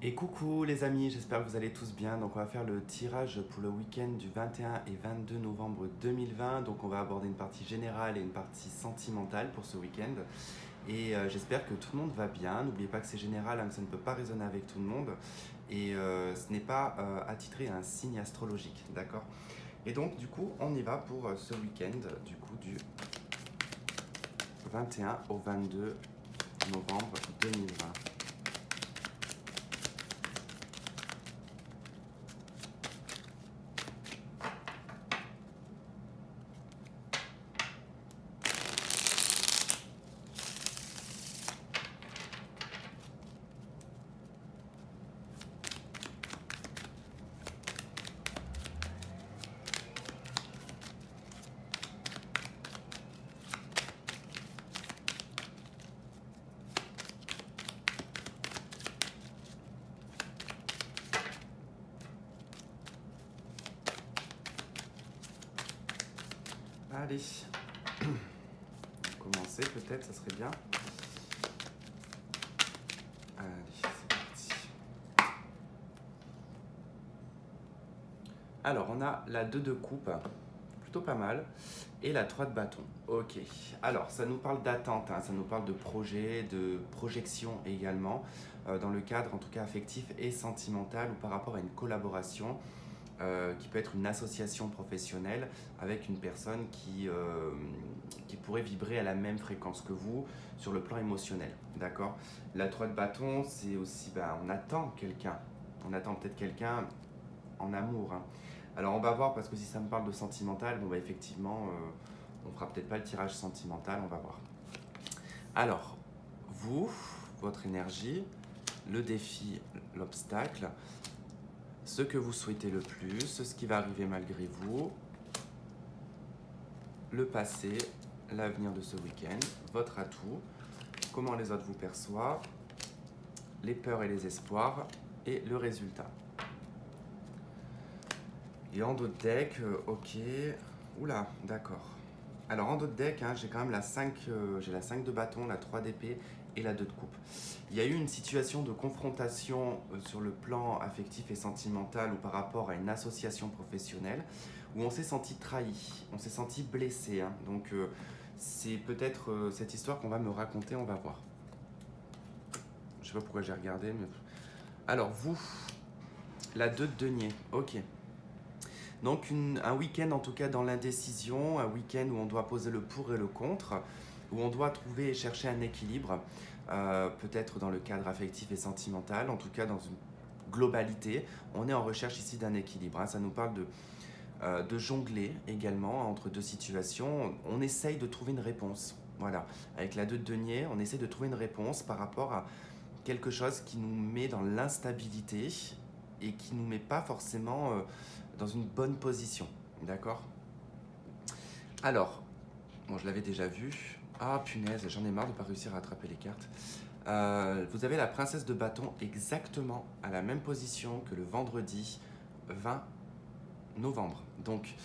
Et coucou les amis, j'espère que vous allez tous bien. Donc on va faire le tirage pour le week-end du 21 et 22 novembre 2020. Donc on va aborder une partie générale et une partie sentimentale pour ce week-end. Et j'espère que tout le monde va bien. N'oubliez pas que c'est général, hein, que ça ne peut pas résonner avec tout le monde. Et ce n'est pas attitré à un signe astrologique, d'accord? Et donc du coup, on y va pour ce week-end, du coup du 21 au 22 novembre 2020. Allez, commencer peut-être, ça serait bien. Allez, c'est parti. Alors, on a la 2 de coupe, plutôt pas mal, et la 3 de bâton. Ok, alors ça nous parle d'attente, hein, ça nous parle de projet, de projection également, dans le cadre en tout cas affectif et sentimental ou par rapport à une collaboration. Qui peut être une association professionnelle avec une personne qui pourrait vibrer à la même fréquence que vous sur le plan émotionnel. D'accord? La 3 de bâton, c'est aussi, on attend quelqu'un. On attend peut-être quelqu'un en amour, hein. Alors on va voir, parce que si ça me parle de sentimental, effectivement, on fera peut-être pas le tirage sentimental, on va voir. Alors, vous, votre énergie, le défi, l'obstacle, ce que vous souhaitez le plus, ce qui va arriver malgré vous, le passé, l'avenir de ce week-end, votre atout, comment les autres vous perçoivent, les peurs et les espoirs et le résultat. Et en dos de deck, ok, oula, d'accord. Alors en dos de deck, hein, j'ai quand même la 5, j'ai la 5 de bâton, la 3 d'épée et la 2 de coupe. Il y a eu une situation de confrontation sur le plan affectif et sentimental ou par rapport à une association professionnelle où on s'est senti trahi, on s'est senti blessé, hein. Donc c'est peut-être cette histoire qu'on va me raconter, on va voir. Je sais pas pourquoi j'ai regardé, mais... Alors vous, la 2 de denier, ok. Donc un week-end en tout cas dans l'indécision, un week-end où on doit poser le pour et le contre, où on doit trouver et chercher un équilibre, peut-être dans le cadre affectif et sentimental, en tout cas dans une globalité. On est en recherche ici d'un équilibre, hein. Ça nous parle de jongler également entre deux situations. On essaye de trouver une réponse. Voilà, avec la 2 de denier, on essaie de trouver une réponse par rapport à quelque chose qui nous met dans l'instabilité et qui ne nous met pas forcément dans une bonne position. D'accord? Alors, bon, je l'avais déjà vu. Ah punaise, j'en ai marre de ne pas réussir à attraper les cartes. Vous avez la princesse de bâton exactement à la même position que le vendredi 20 novembre. Donc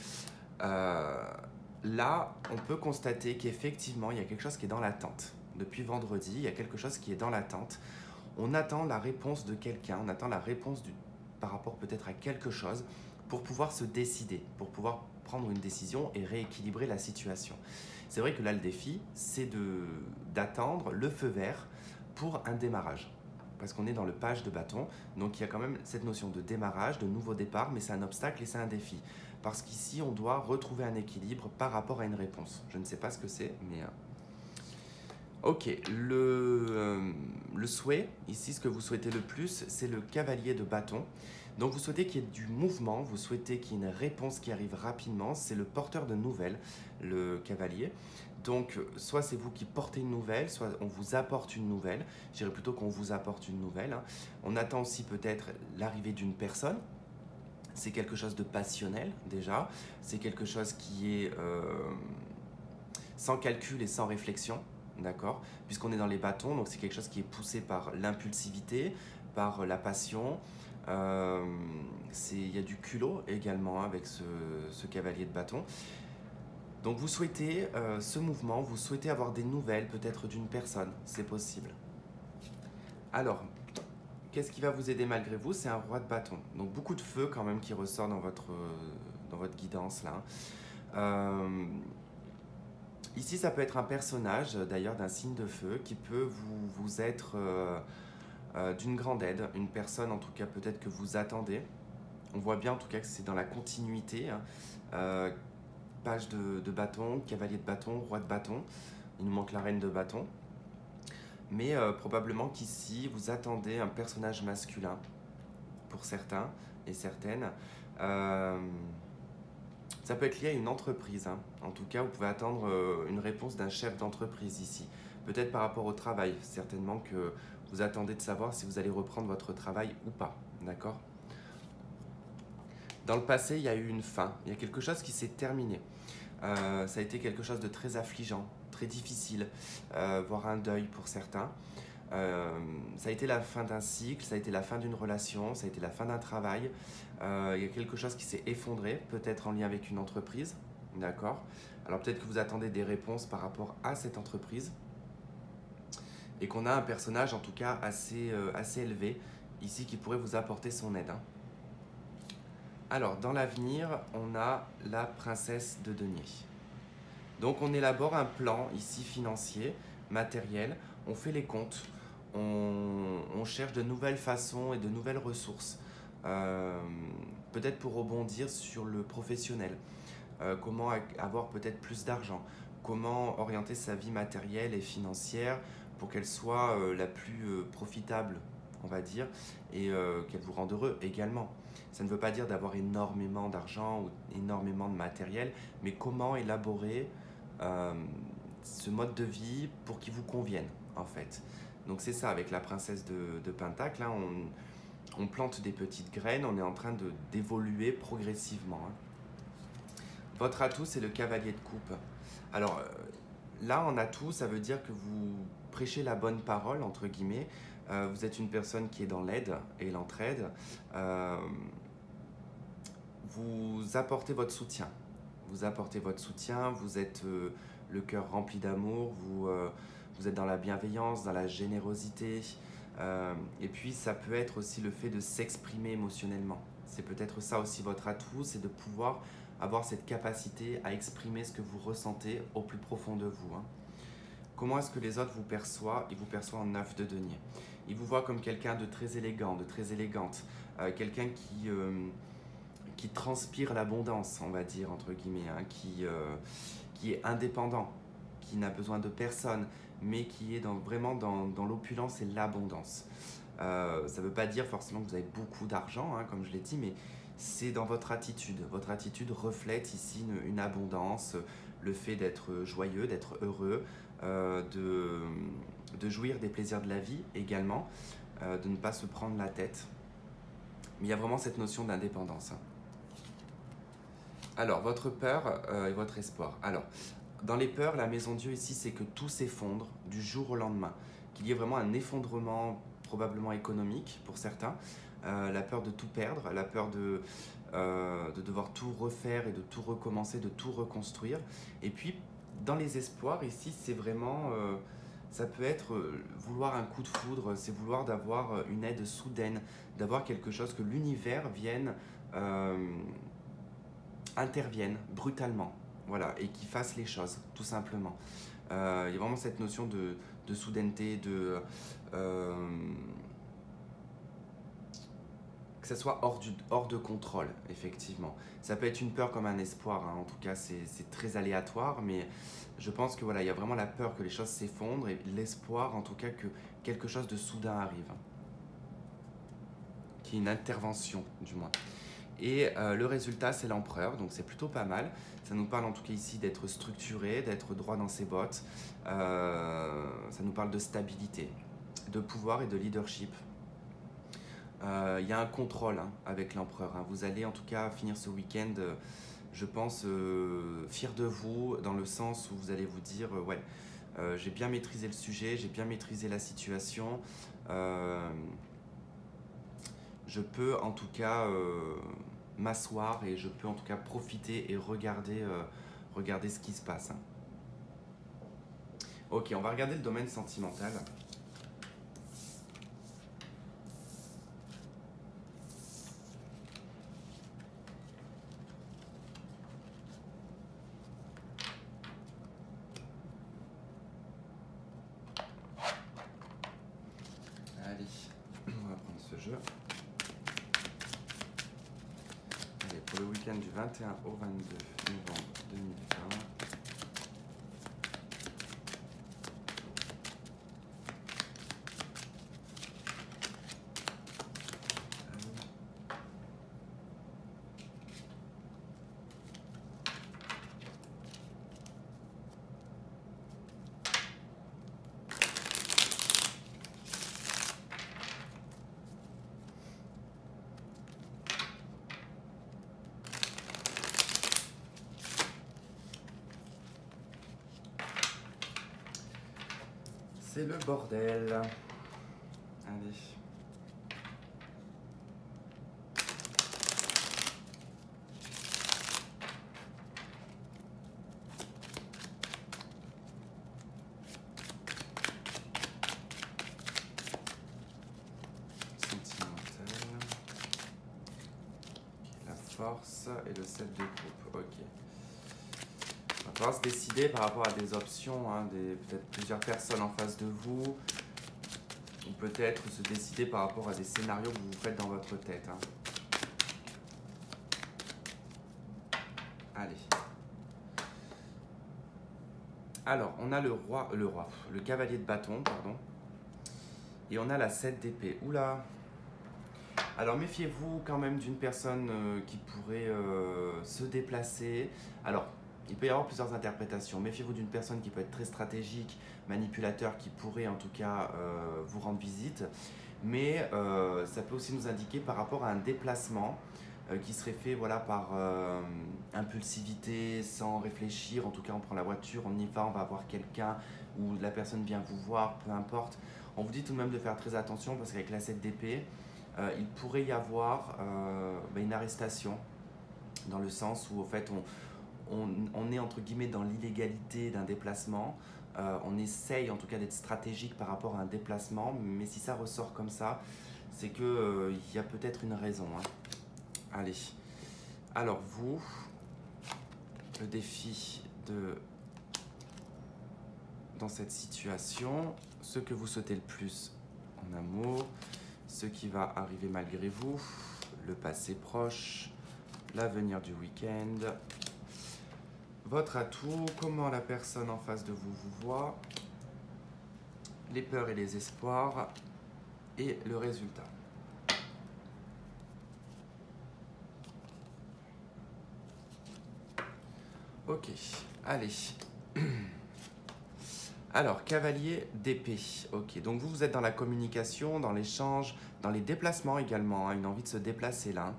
là, on peut constater qu'effectivement, il y a quelque chose qui est dans l'attente. Depuis vendredi, il y a quelque chose qui est dans l'attente. On attend la réponse de quelqu'un, on attend la réponse par rapport peut-être à quelque chose pour pouvoir se décider, pour pouvoir prendre une décision et rééquilibrer la situation. C'est vrai que là, le défi, c'est d'attendre le feu vert pour un démarrage. Parce qu'on est dans le page de bâton, donc il y a quand même cette notion de démarrage, de nouveau départ, mais c'est un obstacle et c'est un défi. Parce qu'ici, on doit retrouver un équilibre par rapport à une réponse. Je ne sais pas ce que c'est, mais... Ok, le souhait, ici, ce que vous souhaitez le plus, c'est le cavalier de bâton. Donc vous souhaitez qu'il y ait du mouvement, vous souhaitez qu'il y ait une réponse qui arrive rapidement. C'est le porteur de nouvelles, le cavalier. Donc soit c'est vous qui portez une nouvelle, soit on vous apporte une nouvelle. Je dirais plutôt qu'on vous apporte une nouvelle, hein. On attend aussi peut-être l'arrivée d'une personne. C'est quelque chose de passionnel déjà. C'est quelque chose qui est sans calcul et sans réflexion. D'accord? Puisqu'on est dans les bâtons, donc c'est quelque chose qui est poussé par l'impulsivité, par la passion. Il y a du culot également avec ce cavalier de bâton. Donc vous souhaitez ce mouvement, vous souhaitez avoir des nouvelles peut-être d'une personne, c'est possible. Alors, qu'est-ce qui va vous aider malgré vous? C'est un roi de bâton. Donc beaucoup de feu quand même qui ressort dans votre guidance là. Ici, ça peut être un personnage d'ailleurs d'un signe de feu qui peut vous être d'une grande aide. Une personne en tout cas peut-être que vous attendez. On voit bien en tout cas que c'est dans la continuité. Hein. Page de bâton, cavalier de bâton, roi de bâton. Il nous manque la reine de bâton. Mais probablement qu'ici, vous attendez un personnage masculin, pour certains et certaines. Ça peut être lié à une entreprise. Hein. En tout cas, vous pouvez attendre une réponse d'un chef d'entreprise ici. Peut-être par rapport au travail. Certainement que vous attendez de savoir si vous allez reprendre votre travail ou pas. D'accord ? Dans le passé, il y a eu une fin. Il y a quelque chose qui s'est terminé. Ça a été quelque chose de très affligeant, très difficile, voire un deuil pour certains. Ça a été la fin d'un cycle, ça a été la fin d'une relation, ça a été la fin d'un travail. Il y a quelque chose qui s'est effondré, peut-être en lien avec une entreprise. D'accord ? Alors peut-être que vous attendez des réponses par rapport à cette entreprise. Et qu'on a un personnage en tout cas assez élevé ici qui pourrait vous apporter son aide. Hein. Alors, dans l'avenir, on a la princesse de denier. Donc, on élabore un plan ici financier, matériel. On fait les comptes. On cherche de nouvelles façons et de nouvelles ressources. Peut-être pour rebondir sur le professionnel. Comment avoir peut-être plus d'argent. Comment orienter sa vie matérielle et financière pour qu'elle soit la plus profitable, on va dire, et qu'elle vous rende heureux également. Ça ne veut pas dire d'avoir énormément d'argent ou énormément de matériel, mais comment élaborer ce mode de vie pour qu'il vous convienne, en fait. Donc c'est ça, avec la princesse de Pentacle, hein, on plante des petites graines, on est en train d'évoluer progressivement. Hein. Votre atout, c'est le cavalier de coupe. Alors là, en atout, ça veut dire que vous prêchez la bonne parole, entre guillemets. Vous êtes une personne qui est dans l'aide et l'entraide. Vous apportez votre soutien. Vous apportez votre soutien, vous êtes le cœur rempli d'amour, vous êtes dans la bienveillance, dans la générosité. Et puis, ça peut être aussi le fait de s'exprimer émotionnellement. C'est peut-être ça aussi votre atout, c'est de pouvoir avoir cette capacité à exprimer ce que vous ressentez au plus profond de vous. Hein. Comment est-ce que les autres vous perçoivent? Ils vous perçoivent en 9 de denier. Ils vous voient comme quelqu'un de très élégant, de très élégante, quelqu'un qui transpire l'abondance, on va dire, entre guillemets, hein, qui est indépendant, qui n'a besoin de personne, mais qui est vraiment dans l'opulence et l'abondance. Ça ne veut pas dire forcément que vous avez beaucoup d'argent, hein, comme je l'ai dit, mais c'est dans votre attitude. Votre attitude reflète ici une abondance, le fait d'être joyeux, d'être heureux, de jouir des plaisirs de la vie également, de ne pas se prendre la tête. Mais il y a vraiment cette notion d'indépendance. Alors, votre peur et votre espoir. Alors, dans les peurs, la maison Dieu ici, c'est que tout s'effondre du jour au lendemain. Qu'il y ait vraiment un effondrement probablement économique pour certains. La peur de tout perdre, la peur de devoir tout refaire et de tout recommencer, de tout reconstruire. Et puis, dans les espoirs, ici, c'est vraiment... ça peut être vouloir un coup de foudre, c'est vouloir d'avoir une aide soudaine, d'avoir quelque chose que l'univers vienne... interviennent brutalement, voilà, et qui fassent les choses, tout simplement. Il y a vraiment cette notion de soudaineté, que ça soit hors de contrôle, effectivement. Ça peut être une peur comme un espoir, hein. En tout cas, c'est très aléatoire, mais je pense que voilà, il y a vraiment la peur que les choses s'effondrent et l'espoir, en tout cas, que quelque chose de soudain arrive, qu'il y ait une intervention, du moins. Et le résultat, c'est l'empereur, donc c'est plutôt pas mal. Ça nous parle en tout cas ici d'être structuré, d'être droit dans ses bottes. Ça nous parle de stabilité, de pouvoir et de leadership. Il y a un contrôle, hein, avec l'empereur. Hein. Vous allez en tout cas finir ce week-end, je pense, fier de vous, dans le sens où vous allez vous dire, ouais, j'ai bien maîtrisé le sujet, j'ai bien maîtrisé la situation. Je peux en tout cas m'asseoir et je peux en tout cas profiter et regarder ce qui se passe. Hein. Ok, on va regarder le domaine sentimental. va prendre ce jeu. Allez, pour le week-end du 21 au 22 novembre 2020. C'est le bordel. Allez. Sentimental. La force et le 7 de coupe. Ok. Il va falloir se décider par rapport à des options, hein, peut-être plusieurs personnes en face de vous, ou peut-être se décider par rapport à des scénarios que vous vous faites dans votre tête. Hein. Allez. Alors, on a le cavalier de bâton, pardon, et on a la 7 d'épée. Oula! Alors, méfiez-vous quand même d'une personne qui pourrait se déplacer. Alors, il peut y avoir plusieurs interprétations. Méfiez-vous d'une personne qui peut être très stratégique, manipulateur, qui pourrait en tout cas vous rendre visite. Mais ça peut aussi nous indiquer par rapport à un déplacement qui serait fait voilà, par impulsivité, sans réfléchir. En tout cas, on prend la voiture, on y va, on va voir quelqu'un ou la personne vient vous voir, peu importe. On vous dit tout de même de faire très attention parce qu'avec la 7 d'épée, il pourrait y avoir une arrestation dans le sens où en fait on est entre guillemets dans l'illégalité d'un déplacement. On essaye en tout cas d'être stratégique par rapport à un déplacement, mais si ça ressort comme ça, c'est que y a peut-être une raison. Hein. Allez, alors vous, le défi dans cette situation, ce que vous souhaitez le plus en amour, ce qui va arriver malgré vous, le passé proche, l'avenir du week-end, votre atout, comment la personne en face de vous vous voit, les peurs et les espoirs et le résultat. Ok, allez. Alors, cavalier d'épée. Ok, donc vous êtes dans la communication, dans l'échange, dans les déplacements également, hein, une envie de se déplacer là.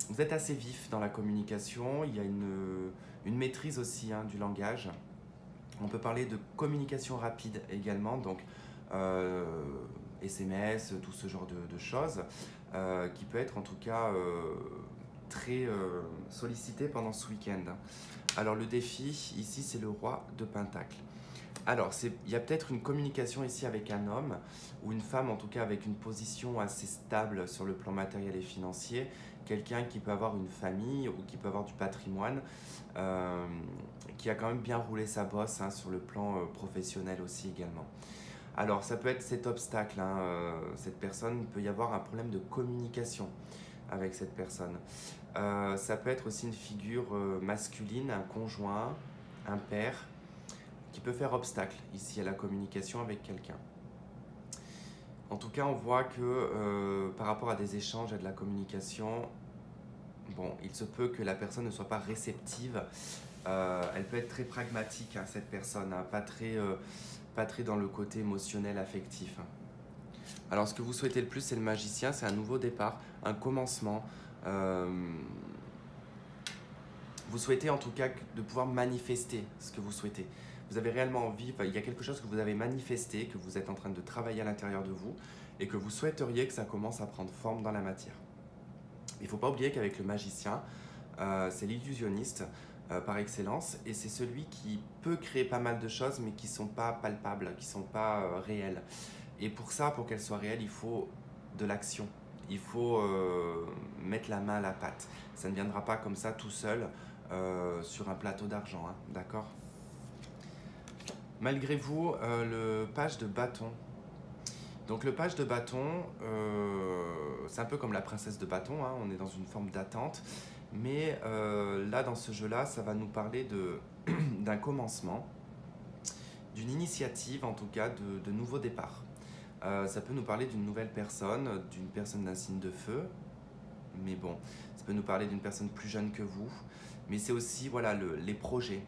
Vous êtes assez vif dans la communication, il y a une maîtrise aussi hein, du langage. On peut parler de communication rapide également, donc SMS, tout ce genre de choses, qui peut être en tout cas très sollicité pendant ce week-end. Alors le défi ici c'est le roi de Pentacle. Alors il y a peut-être une communication ici avec un homme ou une femme en tout cas avec une position assez stable sur le plan matériel et financier, quelqu'un qui peut avoir une famille ou qui peut avoir du patrimoine, qui a quand même bien roulé sa bosse hein, sur le plan professionnel aussi également. Alors ça peut être cet obstacle, hein, cette personne, il peut y avoir un problème de communication avec cette personne. Ça peut être aussi une figure masculine, un conjoint, un père, qui peut faire obstacle ici à la communication avec quelqu'un. En tout cas, on voit que par rapport à des échanges et de la communication, bon, il se peut que la personne ne soit pas réceptive. Elle peut être très pragmatique, hein, cette personne, hein, pas très dans le côté émotionnel, affectif. Alors, ce que vous souhaitez le plus, c'est le magicien, c'est un nouveau départ, un commencement. Vous souhaitez en tout cas de pouvoir manifester ce que vous souhaitez. Vous avez réellement envie, il y a quelque chose que vous avez manifesté, que vous êtes en train de travailler à l'intérieur de vous et que vous souhaiteriez que ça commence à prendre forme dans la matière. Il ne faut pas oublier qu'avec le magicien, c'est l'illusionniste par excellence et c'est celui qui peut créer pas mal de choses mais qui ne sont pas palpables, qui ne sont pas réelles. Et pour ça, pour qu'elles soient réelles, il faut de l'action. Il faut mettre la main à la pâte. Ça ne viendra pas comme ça tout seul sur un plateau d'argent, hein, d'accord ? Malgré vous, le page de bâton, Donc le page de bâton, c'est un peu comme la princesse de bâton, hein, on est dans une forme d'attente. Mais là, dans ce jeu-là, ça va nous parler d'un commencement, d'une initiative, en tout cas, de nouveaux départs. Ça peut nous parler d'une nouvelle personne, d'une personne d'un signe de feu, mais bon, ça peut nous parler d'une personne plus jeune que vous. Mais c'est aussi voilà, les projets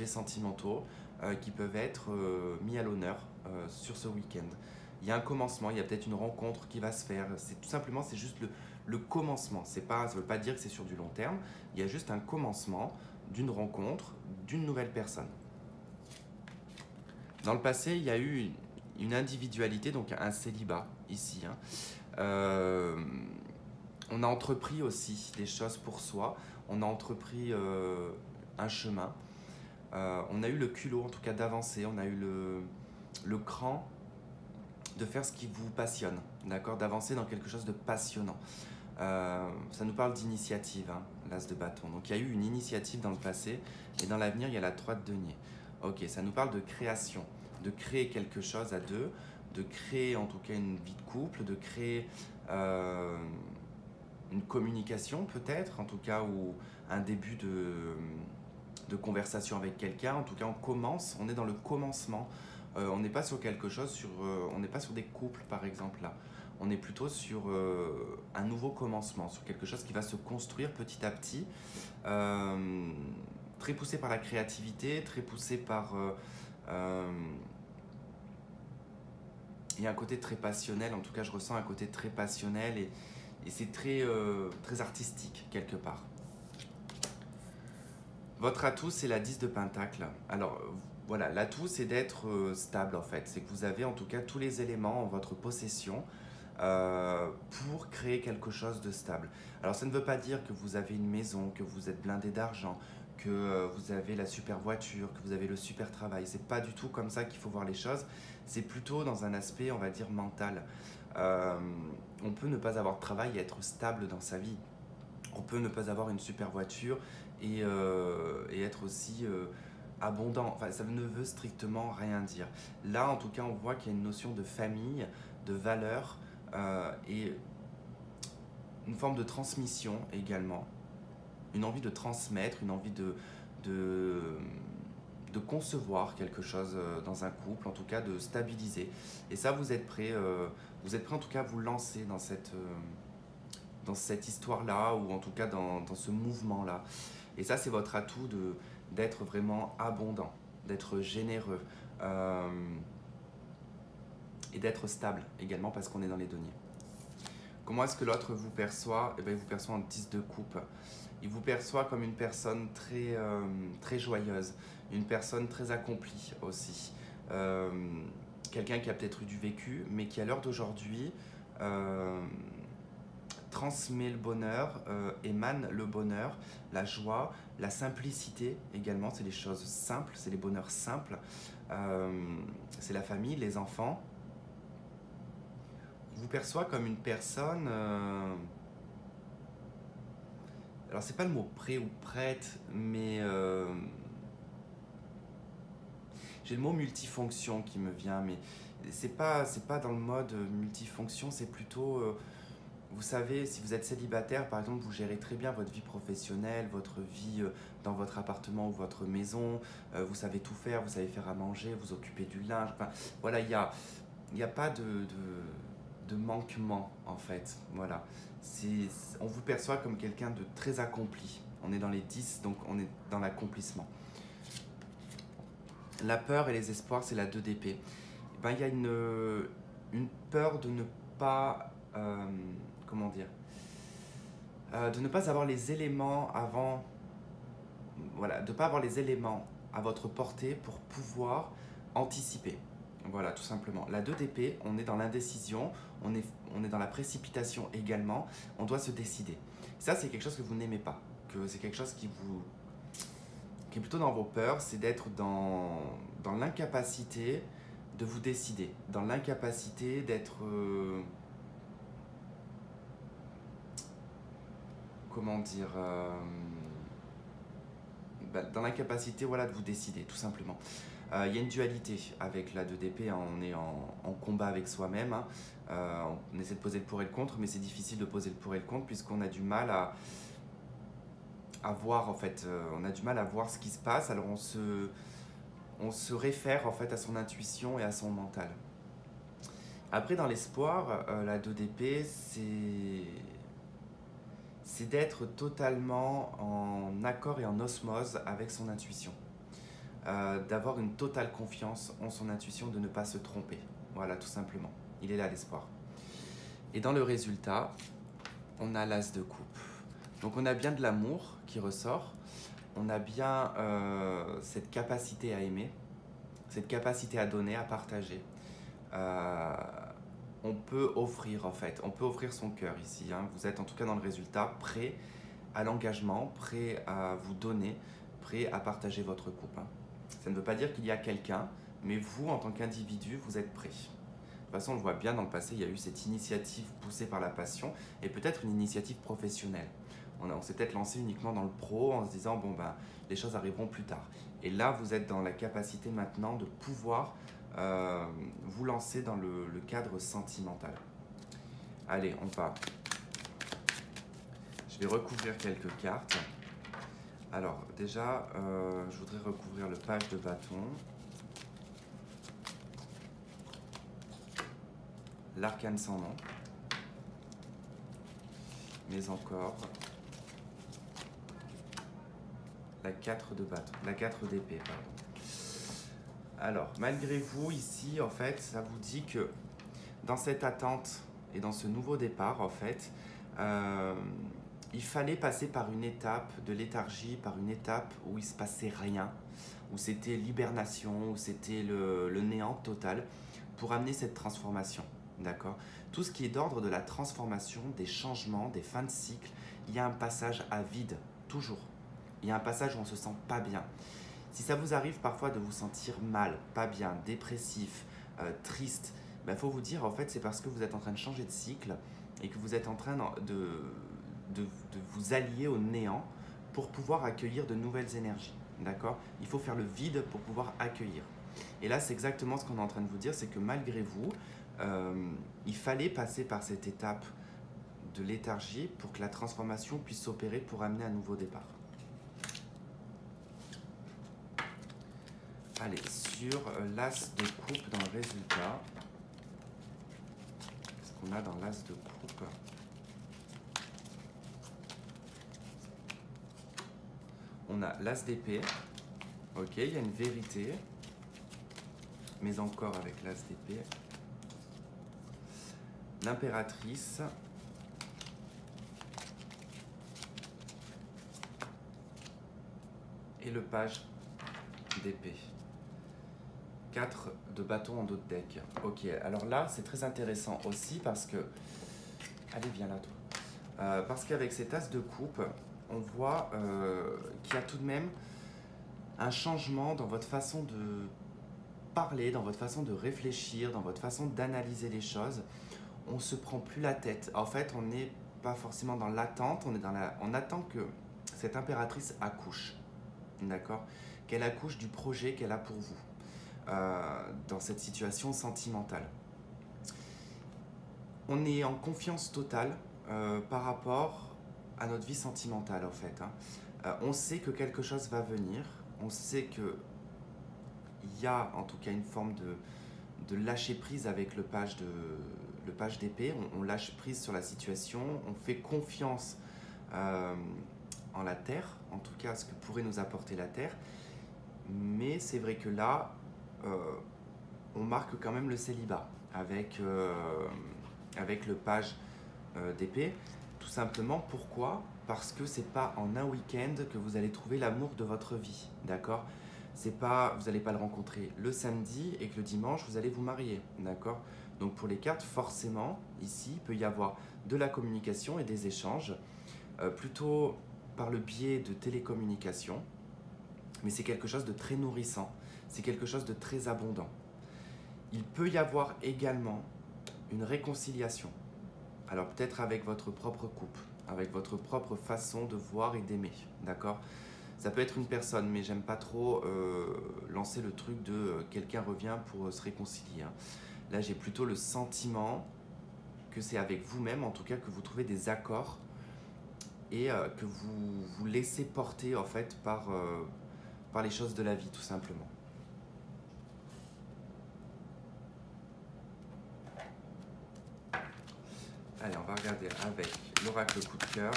sentimentaux qui peuvent être mis à l'honneur sur ce week-end. Il y a un commencement, il y a peut-être une rencontre qui va se faire. C'est tout simplement, c'est juste le commencement. Ça ne veut pas dire que c'est sur du long terme. Il y a juste un commencement d'une rencontre, d'une nouvelle personne. Dans le passé, il y a eu une individualité, donc un célibat ici. Hein. On a entrepris aussi des choses pour soi. On a entrepris un chemin. On a eu le culot, en tout cas, d'avancer. On a eu le cran de faire ce qui vous passionne, d'accord, d'avancer dans quelque chose de passionnant. Ça nous parle d'initiative, hein, l'as de bâton. Donc il y a eu une initiative dans le passé, et dans l'avenir, il y a la 3 de denier. Ok, ça nous parle de création, de créer quelque chose à deux, de créer en tout cas une vie de couple, de créer une communication peut-être, en tout cas, ou un début de conversation avec quelqu'un. En tout cas, on commence, on est dans le commencement. On n'est pas sur quelque chose, on n'est pas sur des couples par exemple là. On est plutôt sur un nouveau commencement, sur quelque chose qui va se construire petit à petit, très poussé par la créativité, très poussé par... il y a un côté très passionnel, en tout cas je ressens un côté très passionnel et c'est très artistique quelque part. Votre atout, c'est la 10 de Pentacle. Alors, voilà, l'atout, c'est d'être stable en fait. C'est que vous avez en tout cas tous les éléments en votre possession pour créer quelque chose de stable. Alors, ça ne veut pas dire que vous avez une maison, que vous êtes blindé d'argent, que vous avez la super voiture, que vous avez le super travail. C'est pas du tout comme ça qu'il faut voir les choses. C'est plutôt dans un aspect, on va dire, mental. On peut ne pas avoir de travail et être stable dans sa vie. On peut ne pas avoir une super voiture et être aussi abondant. Enfin, ça ne veut strictement rien dire. Là, en tout cas, on voit qu'il y a une notion de famille, de valeur et une forme de transmission également. Une envie de transmettre, une envie de concevoir quelque chose dans un couple, en tout cas de stabiliser. Et ça, vous êtes prêt en tout cas à vous lancer dans cette histoire-là, ou en tout cas dans ce mouvement-là. Et ça, c'est votre atout d'être vraiment abondant, d'être généreux et d'être stable également parce qu'on est dans les deniers. Comment est-ce que l'autre vous perçoit? Eh bien, il vous perçoit en 10 de coupe. Il vous perçoit comme une personne très joyeuse, une personne très accomplie aussi. Quelqu'un qui a peut-être eu du vécu, mais qui à l'heure d'aujourd'hui transmet le bonheur, émane le bonheur, la joie, la simplicité également. C'est les choses simples, c'est les bonheurs simples. C'est la famille, les enfants. Vous perçoit comme une personne... alors c'est pas le mot prêt ou prête, mais j'ai le mot multifonction qui me vient, mais c'est pas dans le mode multifonction, c'est plutôt... vous savez, si vous êtes célibataire, par exemple, vous gérez très bien votre vie professionnelle, votre vie dans votre appartement ou votre maison, vous savez tout faire, vous savez faire à manger, vous occupez du linge, enfin, voilà, il y a pas de manquement en fait, voilà. On vous perçoit comme quelqu'un de très accompli. On est dans les 10, donc on est dans l'accomplissement. La peur et les espoirs, c'est la 2 d'épée. Ben, il y a une peur de ne pas... comment dire, de ne pas avoir les éléments avant, voilà, de ne pas avoir les éléments à votre portée pour pouvoir anticiper. Voilà, tout simplement. La 2 d'épée, on est dans l'indécision, on est dans la précipitation également, on doit se décider. Ça, c'est quelque chose que vous n'aimez pas, que c'est quelque chose qui est plutôt dans vos peurs, c'est d'être dans l'incapacité de vous décider, dans l'incapacité d'être... comment dire, dans l'incapacité, voilà, de vous décider, tout simplement. Il y a une dualité avec la 2 d'épée, hein, on est en combat avec soi-même, hein. On essaie de poser le pour et le contre, mais c'est difficile de poser le pour et le contre puisqu'on a du mal à voir en fait, on a du mal à voir ce qui se passe, alors on se réfère en fait à son intuition et à son mental. Après dans l'espoir, la 2 d'épée c'est d'être totalement en accord et en osmose avec son intuition. D'avoir une totale confiance en son intuition, de ne pas se tromper. Voilà, tout simplement. Il est là l'espoir. Et dans le résultat, on a l'as de coupe. Donc on a bien de l'amour qui ressort, on a bien cette capacité à aimer, cette capacité à donner, à partager. On peut offrir en fait, on peut offrir son cœur ici, hein. Vous êtes en tout cas dans le résultat prêt à l'engagement, prêt à vous donner, prêt à partager votre coupe, hein. Ça ne veut pas dire qu'il y a quelqu'un, mais vous en tant qu'individu, vous êtes prêt. De toute façon, on le voit bien dans le passé, il y a eu cette initiative poussée par la passion et peut-être une initiative professionnelle. On s'est peut-être lancé uniquement dans le pro en se disant bon ben les choses arriveront plus tard. Et là, vous êtes dans la capacité maintenant de pouvoir vous lancer dans le cadre sentimental. Allez, on va. Je vais recouvrir quelques cartes. Alors déjà, je voudrais recouvrir le page de bâton, l'arcane sans nom, mais encore la 4 de bâton, la 4 d'épée, pardon. Alors, malgré vous, ici, en fait, ça vous dit que dans cette attente et dans ce nouveau départ, en fait, il fallait passer par une étape de léthargie, par une étape où il ne se passait rien, où c'était l'hibernation, où c'était le néant total, pour amener cette transformation, d'accord? Tout ce qui est d'ordre de la transformation, des changements, des fins de cycle, il y a un passage à vide, toujours. Il y a un passage où on ne se sent pas bien. Si ça vous arrive parfois de vous sentir mal, pas bien, dépressif, triste, il faut vous dire en fait c'est parce que vous êtes en train de changer de cycle et que vous êtes en train de vous allier au néant pour pouvoir accueillir de nouvelles énergies. D'accord? Il faut faire le vide pour pouvoir accueillir. Et là, c'est exactement ce qu'on est en train de vous dire, c'est que malgré vous, il fallait passer par cette étape de léthargie pour que la transformation puisse s'opérer pour amener un nouveau départ. Allez, sur l'as de coupe dans le résultat, qu'est-ce qu'on a dans l'as de coupe? On a l'as d'épée, ok, il y a une vérité, mais encore avec l'as d'épée. L'impératrice, et le page d'épée. 4 de bâton en dos de deck. Ok, alors là, c'est très intéressant aussi parce que... Allez, viens là, toi. Parce qu'avec cet as de coupe, on voit qu'il y a tout de même un changement dans votre façon de parler, dans votre façon de réfléchir, dans votre façon d'analyser les choses. On ne se prend plus la tête. En fait, on n'est pas forcément dans l'attente, on attend que cette impératrice accouche. D'accord? Qu'elle accouche du projet qu'elle a pour vous dans cette situation sentimentale. On est en confiance totale par rapport à notre vie sentimentale en fait, hein. On sait que quelque chose va venir, on sait qu'il y a en tout cas une forme de lâcher prise avec le page d'épée, on lâche prise sur la situation, on fait confiance en la terre, en tout cas ce que pourrait nous apporter la terre, mais c'est vrai que là on marque quand même le célibat avec le page d'épée. Tout simplement, pourquoi? Parce que c'est pas en un week-end que vous allez trouver l'amour de votre vie, d'accord? C'est pas, vous n'allez pas le rencontrer le samedi et que le dimanche vous allez vous marier, d'accord? Donc pour les cartes, forcément, ici, il peut y avoir de la communication et des échanges, plutôt par le biais de télécommunication, mais c'est quelque chose de très nourrissant, c'est quelque chose de très abondant. Il peut y avoir également une réconciliation. Alors peut-être avec votre propre couple, avec votre propre façon de voir et d'aimer, d'accord? Ça peut être une personne, mais j'aime pas trop lancer le truc de quelqu'un revient pour se réconcilier, hein. Là, j'ai plutôt le sentiment que c'est avec vous-même, en tout cas, que vous trouvez des accords et que vous vous laissez porter en fait par les choses de la vie, tout simplement. Allez, on va regarder avec l'oracle coup de cœur.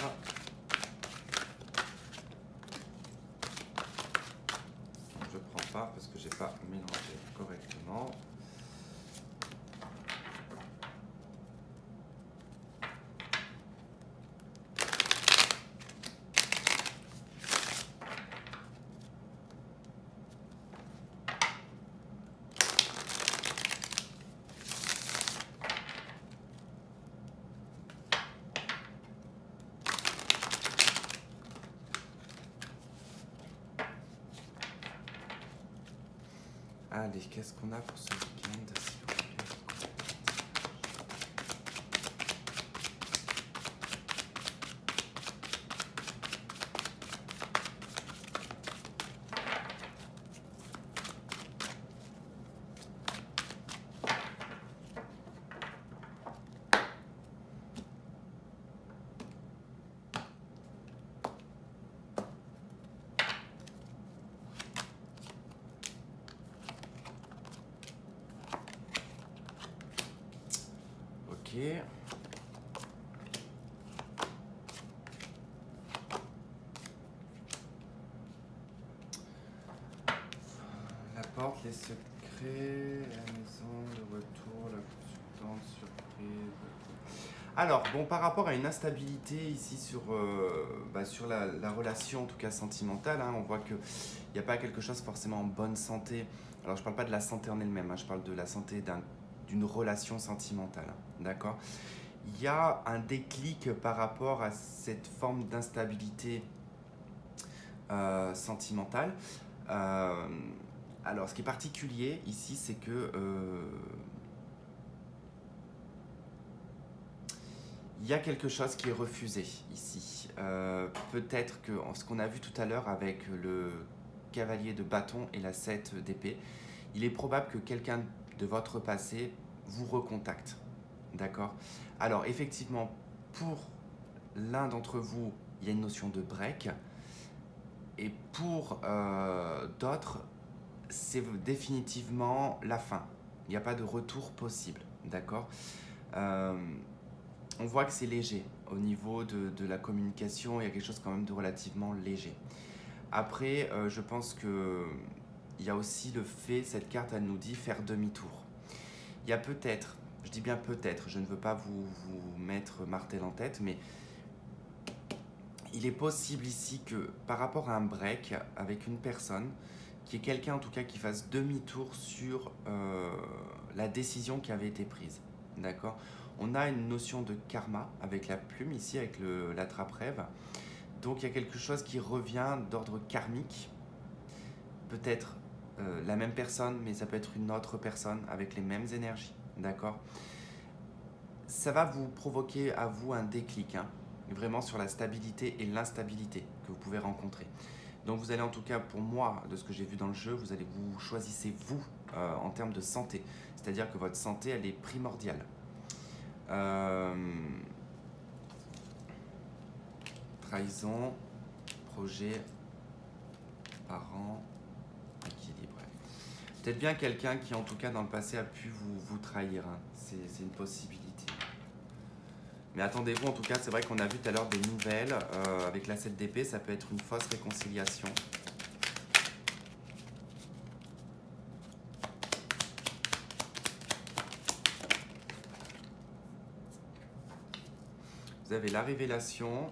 Je prends pas parce que j'ai pas mélangé correctement. Allez, qu'est-ce qu'on a pour ce week-end, s'il vous plaît? Ok. La porte, les secrets, la maison, le retour, la consultante, surprise. Alors, bon, par rapport à une instabilité ici sur la relation, en tout cas sentimentale, hein, on voit qu'il n'y a pas quelque chose forcément en bonne santé. Alors, je ne parle pas de la santé en elle-même, hein, je parle de la santé d'une relation sentimentale, hein, d'accord? Il y a un déclic par rapport à cette forme d'instabilité sentimentale. Alors, ce qui est particulier ici, c'est que il y a quelque chose qui est refusé ici. Peut-être que ce qu'on a vu tout à l'heure avec le cavalier de bâton et la 7 d'épée, il est probable que quelqu'un de votre passé vous recontacte. D'accord? Alors, effectivement, pour l'un d'entre vous, il y a une notion de break. Et pour d'autres, c'est définitivement la fin. Il n'y a pas de retour possible. D'accord? On voit que c'est léger au niveau de la communication. Il y a quelque chose quand même de relativement léger. Après, je pense qu'il y a aussi le fait, cette carte, elle nous dit faire demi-tour. Il y a peut-être, je dis bien peut-être, je ne veux pas vous mettre martel en tête, mais il est possible ici que par rapport à un break avec une personne, qu'il y ait quelqu'un en tout cas qui fasse demi-tour sur la décision qui avait été prise. D'accord? On a une notion de karma avec la plume ici, avec l'attrape-rêve. Donc il y a quelque chose qui revient d'ordre karmique. Peut-être la même personne, mais ça peut être une autre personne avec les mêmes énergies. D'accord? Ça va vous provoquer à vous un déclic, hein, vraiment sur la stabilité et l'instabilité que vous pouvez rencontrer. Donc vous allez en tout cas, pour moi, de ce que j'ai vu dans le jeu, vous choisissez vous en termes de santé. C'est-à-dire que votre santé, elle est primordiale. Trahison, projet, parents, équilibre. Peut-être bien quelqu'un qui, en tout cas, dans le passé, a pu vous trahir, hein. C'est une possibilité. Mais attendez-vous, en tout cas, c'est vrai qu'on a vu tout à l'heure des nouvelles. Avec la 7 d'épée, ça peut être une fausse réconciliation. Vous avez la révélation,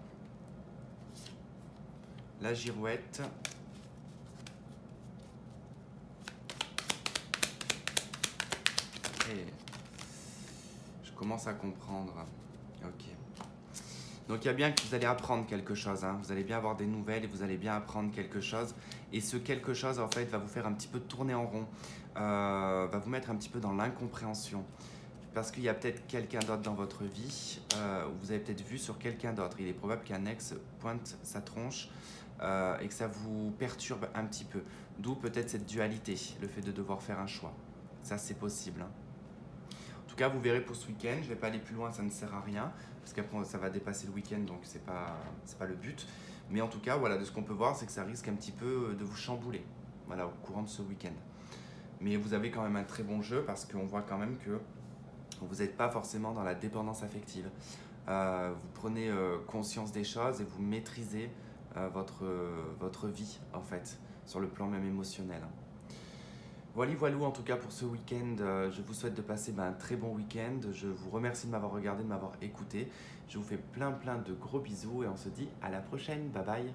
la girouette, et je commence à comprendre. Ok. Donc il y a bien que vous allez apprendre quelque chose, hein. Vous allez bien avoir des nouvelles et vous allez bien apprendre quelque chose. Et ce quelque chose, en fait, va vous faire un petit peu tourner en rond, va vous mettre un petit peu dans l'incompréhension. Parce qu'il y a peut-être quelqu'un d'autre dans votre vie, ou vous avez peut-être vu sur quelqu'un d'autre. Il est probable qu'un ex pointe sa tronche et que ça vous perturbe un petit peu. D'où peut-être cette dualité, le fait de devoir faire un choix. Ça, c'est possible, hein. En tout cas, vous verrez pour ce week-end. Je ne vais pas aller plus loin, ça ne sert à rien. Parce qu'après, ça va dépasser le week-end, donc c'est pas le but. Mais en tout cas, voilà, de ce qu'on peut voir, c'est que ça risque un petit peu de vous chambouler, voilà, au courant de ce week-end. Mais vous avez quand même un très bon jeu parce qu'on voit quand même que vous n'êtes pas forcément dans la dépendance affective. Vous prenez conscience des choses et vous maîtrisez votre vie, en fait, sur le plan même émotionnel. Voilà, voilou en tout cas pour ce week-end. Je vous souhaite de passer un très bon week-end. Je vous remercie de m'avoir regardé, de m'avoir écouté. Je vous fais plein de gros bisous et on se dit à la prochaine. Bye bye.